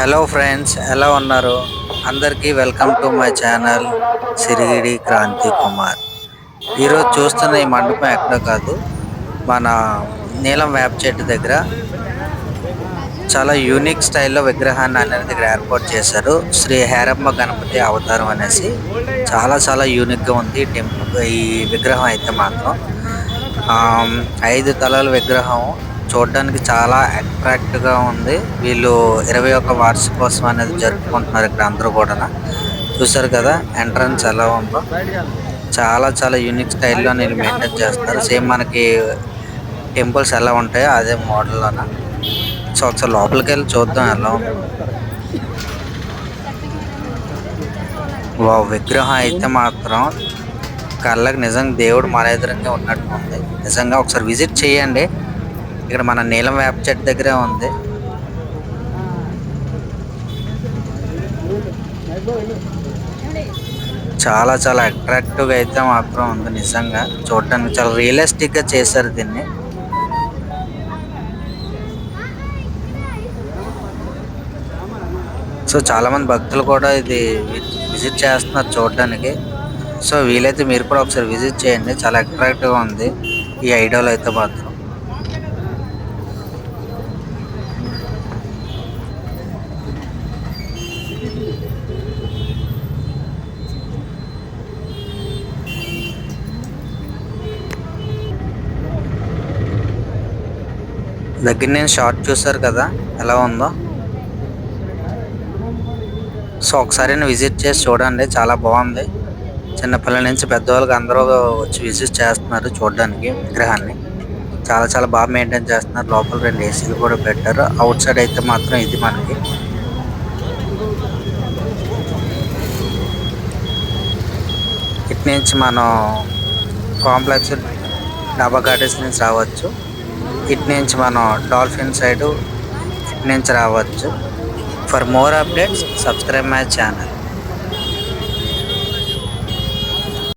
Hello friends, ఎలా ఉన్నారు? అందరికీ welcome to my channel Sirigidi Kranthi Kumar. ఈరోజు చూస్తున్న ఈ మండపం ఎక్కడ కాదు, మన నీలం వేప చెట్టు దగ్గర చాలా యూనిక్ స్టైల్లో విగ్రహాన్ని అనేది ఇక్కడ ఏర్పాటు చేశారు. శ్రీ హేరమ్మ గణపతి అవతారం అనేసి చాలా యూనిక్గా ఉంది ఈ విగ్రహం అయితే మాత్రం. 5 తలల విగ్రహం చూడడానికి చాలా అట్రాక్ట్గా ఉంది. వీళ్ళు 21వ వార్షికోత్సవం అనేది జరుపుకుంటున్నారు ఇక్కడ అందరూ కూడా. చూసారు కదా ఎంట్రన్స్ ఎలా ఉందో, చాలా యూనిక్ స్టైల్లో నేను మెయింటైన్ చేస్తారు. సేమ్ మనకి టెంపుల్స్ ఎలా ఉంటాయో అదే మోడల్లోన. సో ఒకసారి లోపలికి వెళ్ళి చూద్దాం ఎలా ఉందో. విగ్రహం అయితే మాత్రం కళ్ళకి నిజంగా దేవుడు మన ఎదురుగా ఉన్నట్టు ఉంది. నిజంగా ఒకసారి విజిట్ చేయండి. ఇక్కడ మన నీలం వేప చెట్టు దగ్గరే ఉంది. చాలా అట్రాక్టివ్గా అయితే మాత్రం ఉంది. నిజంగా చూడటానికి చాలా రియలిస్టిక్గా చేశారు దీన్ని. సో చాలా మంది భక్తులు కూడా ఇది విజిట్ చేస్తున్నారు చూడడానికి. సో వీలైతే మీరు కూడా ఒకసారి విజిట్ చేయండి. చాలా అట్రాక్టివ్గా ఉంది ఈ ఐడియాలో అయితే మాత్రం. దగ్గర నేను షార్ట్ చూసారు కదా ఎలా ఉందో. సో ఒకసారి విజిట్ చేసి చూడండి, చాలా బాగుంది. చిన్నపిల్లల నుంచి పెద్దవాళ్ళకి అందరూ వచ్చి విజిట్ చేస్తున్నారు చూడడానికి విగ్రహాన్ని. చాలా బాగా మెయింటైన్ చేస్తున్నారు. లోపల 2 ఏసీలు కూడా పెట్టారు. అవుట్ సైడ్ అయితే మాత్రం ఇది మనకి. ఇటు నుంచి మనం కాంప్లెక్స్ డాబా గార్డెన్స్ నుంచి రావచ్చు. ఇటు నుంచి మనం డాల్ఫిన్ సైడ్ ఇటు నుంచి రావచ్చు. For more updates subscribe my channel.